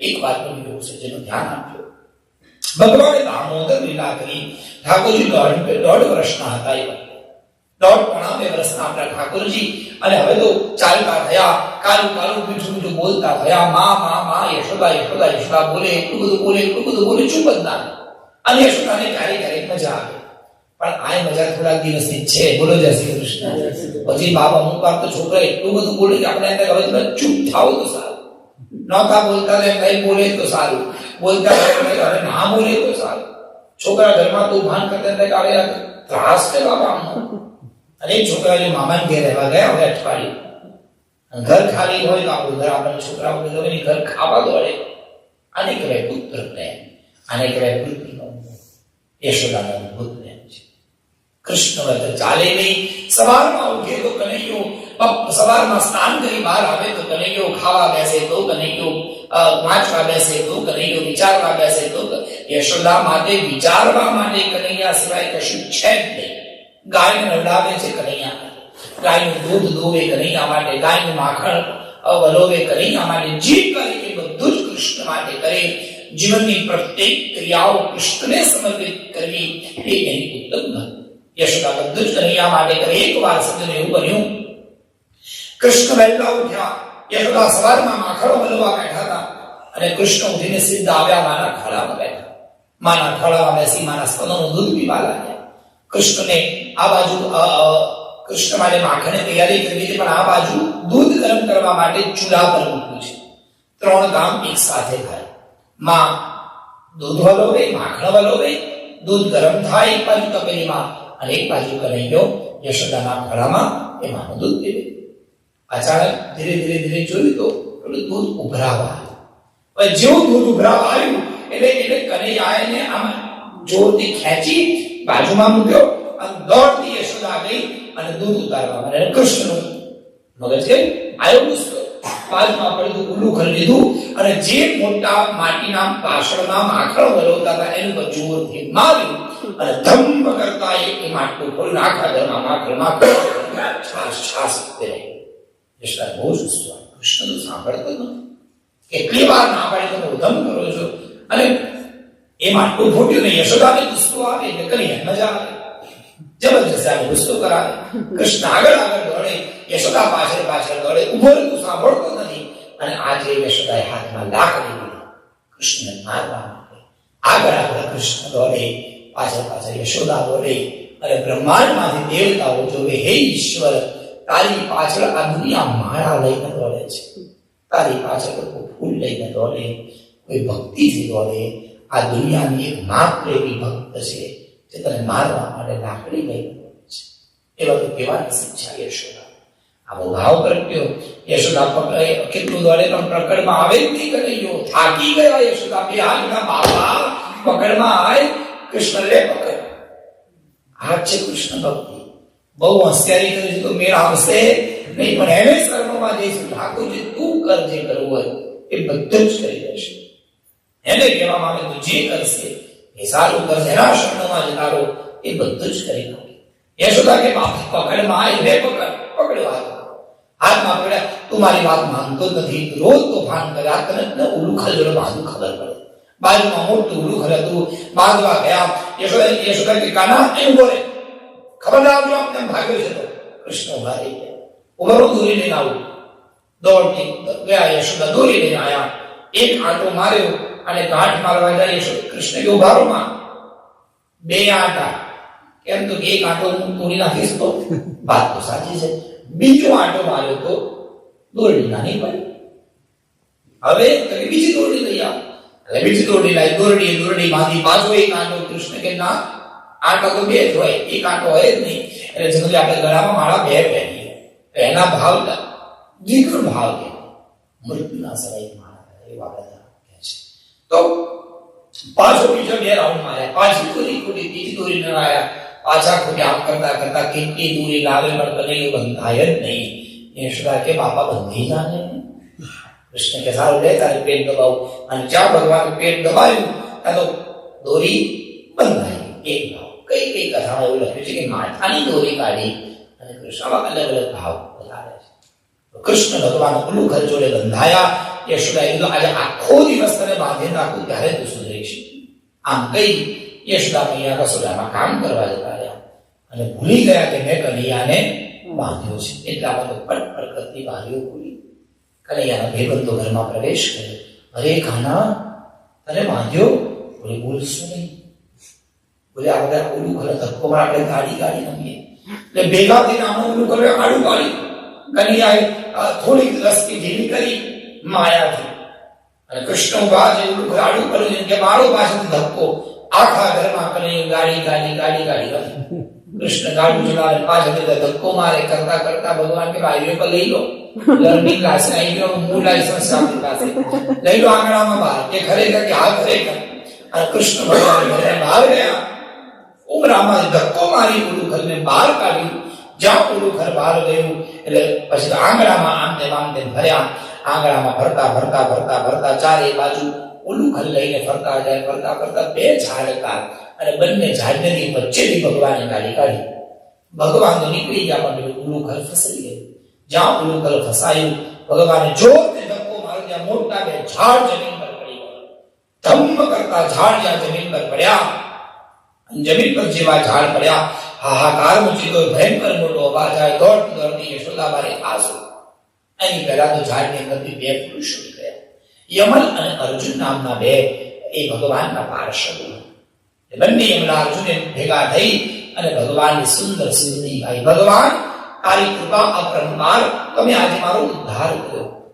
એક વાતનો વિરોધ છે જેનું ધ્યાન આપજો. ભગવાને દામોદર લીલા કરી. ઠાકોરજી 1.5 વર્ષના હતા એ વખતે. 1.5 વર્ષના આપણા ઠાકોરજી, અને હવે તો ચાલતા થયા, કાલું કાલું મીઠું મીઠું બોલતા થયા. માં યશોદા યશોદા યશોદા બોલે, એટલું બધું બોલે ચૂપ જ ના. અને યશોદાને ક્યારેક મજા આવે, પણ આ મજા થોડાક દિવસની છે. બોલો જય શ્રી કૃષ્ણ. પછી બાપ અમુક વાર તો છોકરા એટલું બધું બોલે કે આપણે એમ હવે તમે ચૂપ થાવ તો સારું. નહોતા બોલતા કઈ બોલે તો સારું, બોલતા હવે ના બોલે તો સારું. છોકરા ઘરમાં તોફાન કરતા હવે ત્રાસ છે બાપા અમનો. અને છોકરા જો મામાને ઘેર રહેવા ગયા હવે અઠવાડિયું, ઘર ખાલી હોય તો આપણું ઘર આપણને છોકરાઓ ઘર ખાવા દોડે. આને કહેવાય પુત્ર પ્રેમ, આને કહેવાય પૃથ્વીનો યશોદાનો અદભુત પ્રેમ છે. કૃષ્ણ વગર ચાલે નહીં. સવારમાં ઉઠે તો કનૈયો, સવારમાં સ્નાન કરી બહાર આવે તો કનૈયો, ખાવા બેસે તો કનૈયો, વાંચવા બેસે તો કનૈયો, વિચારવા બેસે તો. યશોદા માટે વિચારવા માટે કનૈયા સિવાય કશું છે જ નહીં. ગાયને નવડાવે છે કનૈયા, ગાયનું દૂધ દોવે કનૈયા માટે, ગાયનું માખણ વલોવે કનૈયા માટે. જે કરે એ બધું જ કૃષ્ણ માટે કરે. જીવનની પ્રત્યેક ક્રિયાઓ કૃષ્ણને સમર્પિત કરવી એ એની ઉત્તમ ભક્તિ. યશોદા બધું જ કનૈયા માટે કરે. એક વાર સમજને એવું બન્યું, કૃષ્ણ વહેલા ઉઠ્યા, યશોદા સવારમાં માખણો વલોવા બેઠા હતા, અને કૃષ્ણ ઉઠીને સીધા આવ્યા માના ખોળામાં બેઠા. માના ખોળામાં બેસી માના સ્તનોનું દૂધ પીવા લાગ્યા. કૃષ્ણને આ બાજુ કૃષ્ણ માટે માખણની તૈયારી કરવી હતી, પણ આ બાજુ દૂધ ગરમ કરવા માટે ચૂલા પર મૂક્યું છે. 3 કામ એક સાથે થાય. માં દૂધ વલોવે, માખણ વલોવે, દૂધ ગરમ થાય એક બાજુ તપેલીમાં, અને એક બાજુ કનૈયો યશોદાના ખોળામાં એ માનું દૂધ પીવે. અચાનક ધીરે ધીરે જોયું તો પેલું દૂધ ઉભરાવા આવ્યું. જેવું દૂધ ઉભરાવા આવ્યું એટલે કનૈયાએ આમ જોરથી ખેંચી બાજુમાં મૂક્યો, અને દોડતી યશોદા ગઈ અને દૂધ ઉતારવા માંડી. કૃષ્ણનું મગજ કે આયો ગુસ્સો, બાજુમાં પડ્યું ઉલ્લું કરી લીધું, અને જે મોટા માટીના પાછળમાં માખણ વલોવતા હતા એની પર જોરથી માર્યું, અને ધમ કરતા એ માટલું ખોલ્યું. આખા ઘરમાં માખણમાં છાસ પહેરાઈ. યશોદા બહુ જ ગુસ્સો આવ્યો. કૃષ્ણ તો સાંભળતો નથી. કેટલી વાર ના પાડી તમે ઉધમ કરો છો. અને એ માટલું ફૂટ્યું ને યશોદાને ગુસ્સો આવે એટલે કરી મજા આવે, જબરજસ્ત આવે, ગુસ્સો કરાવે. કૃષ્ણ આગળ દોડે, યશોદા પાછળ દોડે. ઉભો રહેતું સાંભળતો નથી. અને આજે યશોદાએ હાથમાં લાકડી લીધી કૃષ્ણને મારવા માટે. આગળ કૃષ્ણ દોડે, પાછળ યશોદા દોડે. અને બ્રહ્માંડમાંથી દેવતાઓ જોવે, હે ઈશ્વર, તારી પાછળ આ દુનિયા માળા લઈને દોડે છે, તારી પાછળ કોઈ ફૂલ લઈને દોડે, કોઈ ભક્તિથી દોડે. આ દુનિયાની એક માત્ર એવી ભક્ત છે જે તને મારવા માટે લાકડી લઈને દોડે છે. એવા તો કેવા નસીબ છે યશોદા. આવો ભાવ પ્રગટ્યો. યશોદા કેટલું દોડે પણ પકડમાં આવે જ નહીં કનૈયો. થાકી ગયા યશોદા. બે હાથના બાબા પકડમાં આવે. કૃષ્ણ લે પકડ. આ છે કૃષ્ણ ભક્તિ. બહુ હોશિયારી કરે છે તો મેળ આવશે નહીં, પણ એને શરણમાં જઈશું. ઠાકોરજી તું કર, જે કરવું હોય એ બધું જ કરી દેશે. એને કહેવામાં આવે તું જે કરશે એ સારું કરશે, એના શરણમાં જતા રહો એ બધું જ કરી નાખે. યશોદા કે બાપ પકડમાં આવી, લે પકડવા હાથમાં પડ્યા. તું મારી વાત માનતો નથી, રોજ તોફાન કરે. આ તને ઉલ્લું ખલ બાજુ ખબર પડે. બાજુમાં મોટું ઉલ્લું ખલ હતું, બાંધવા ગયા. યશોદા કે કાના એમ બોલે, ખબર ના આવજો આમ તેમ ભાગ્યો છે. તો કૃષ્ણ ઉભા રહી ગયા. ઉભરો દોરી લઈને આવું. દોડતી ગયા યશોદા, દોરી લઈને આવ્યા. એક આંટો માર્યો અને ગાંઠ મારવા જાય. યશોદા કૃષ્ણ કે ઉભારો માં 2 આંટા. કેમ તો એક આંટો હું તોડી નાખીશ તો વાત તો સાચી છે. બીજો આંટો માર્યો તો દોરડી નાની પડી. હવે તમે બીજી દોરડી લઈ આવો. એટલે બીજી દોરડી લાવી, દોરડી બાંધી. પાછો એક આંટો. કૃષ્ણ કે ના, આંટો તો 2 જ હોય, એક આંટો હોય જ નહીં. એટલે જનરલી આપણે ગળામાં માળા 2 પહેરીએ. એના ભાવ દીકરો ભાવ કે મૃત્યુના સમય માળા એવા બધા કહે છે. તો પાછો બીજો 2 રાઉન્ડ માર્યા. પાછી દોરી ખોટી, ત્રીજી દોરી ન આવ્યા. પાછા ખોટી. આમ કરતા કેટલી દોરી લાવે પણ કનૈયો બંધાય જ નહીં. યશોદા કે બાપા બંધી જાને. કૃષ્ણ કે સારું લે, તારે પેટ દબાવું. અને જ્યાં ભગવાન પેટ દબાવ્યું ત્યાં તો દોરી બંધાઈ. એક ભાવ કઈ કથામાં એવું લખ્યું છે કે માથાની દોરી કાઢી અને કૃષ્ણમાં અલગ ભાવ બતાવે છે. કૃષ્ણ ભગવાન ઉલ્લું ખલ જોડે બંધાયા. યશોદા આજે આખો દિવસ બાંધી નાખું ત્યારે તું સુધરીશ. આમ કહી યશોદા મૈયા રસોડામાં કામ કરવા જતા રહ્યા અને ભૂલી ગયા કે મેં કનૈયાને બાંધ્યો છે. એટલામાં તો પટ કરતી બારીઓ ખુલી. કનૈયાના ભાઈબંધો ઘરમાં પ્રવેશ કર્યો. અરે કાના, તને બાંધ્યો? બોલે બોલશું નહીં. બોલે આ બધા ઓલું ઘરે ધક્કો મારે, આપણે ગાડી રમીએ. એટલે ભેગા થઈને આમાં ઓલું કરે આડું પાડી. કનૈયાએ થોડીક રસ્તી ઢીલી કરી માયાથી અને કૃષ્ણ ઉભા છે ઓલું ઘર આડું કર્યું કે મારો પાછળથી ધક્કો. આખા ઘરમાં કનૈયા ગાડી કૃષ્ણ ગાડું ચલાવે પાછળ ધક્કો મારે કરતા કરતા ભગવાન કે હાઈવે પર લઈ લો, લર્નિંગ લાયસન્સ આવી ગયો, મૂળ લાયસન્સ આપણી પાસે લઈ લો આંગણામાં બહાર. કે ખરેખર કે હા ખરેખર. અને કૃષ્ણ ભગવાન ઘરે બહાર ગયા, ઉમરામાં ધક્કો મારી ઓલું ઘરને બહાર કાઢ્યું. જ્યાં ઓલું ઘર બહાર ગયું એટલે પછી આંગણામાં આમ તેમ ફર્યા. આંગણામાં ફરતા ચારે બાજુ ઓલું ઘર લઈને ફરતા જાય. ફરતા બે ઝાડ હતા અને બંને ઝાડની વચ્ચેથી ભગવાને ગાડી કાઢી. ભગવાન તો નીકળી ગયા પણ ઓલું ઘર ફસાઈ ગયું. જ્યાં ઓલું ઘર ફસાયું ભગવાને જોરથી ધક્કો માર્યો. ત્યાં મોટા બે ઝાડ જમીન પર પડી ગયા. ધમ્મ કરતા ઝાડ જ્યાં જમીન પર પડ્યા, જમીન પર જેવા ઝાડ પડ્યા, હાહાકાર મચી ગયો. ભયંકર મોટો અવાજ આવ્યો. દોડતી યશોદાબાએ આંસુ. એની પહેલા તો ઝાડની અંદરથી બે પુરુષો નીકળ્યા. યમલ અને અર્જુન નામના બે એ ભગવાનના પાર્ષદો. બંને યમલા અર્જુને ભેગા થઈ અને ભગવાનની સુંદર સ્તુતિ ગાઈ. ભગવાન તારી કૃપા અપરંપાર, તમે આજે મારો ઉદ્ધાર કર્યો.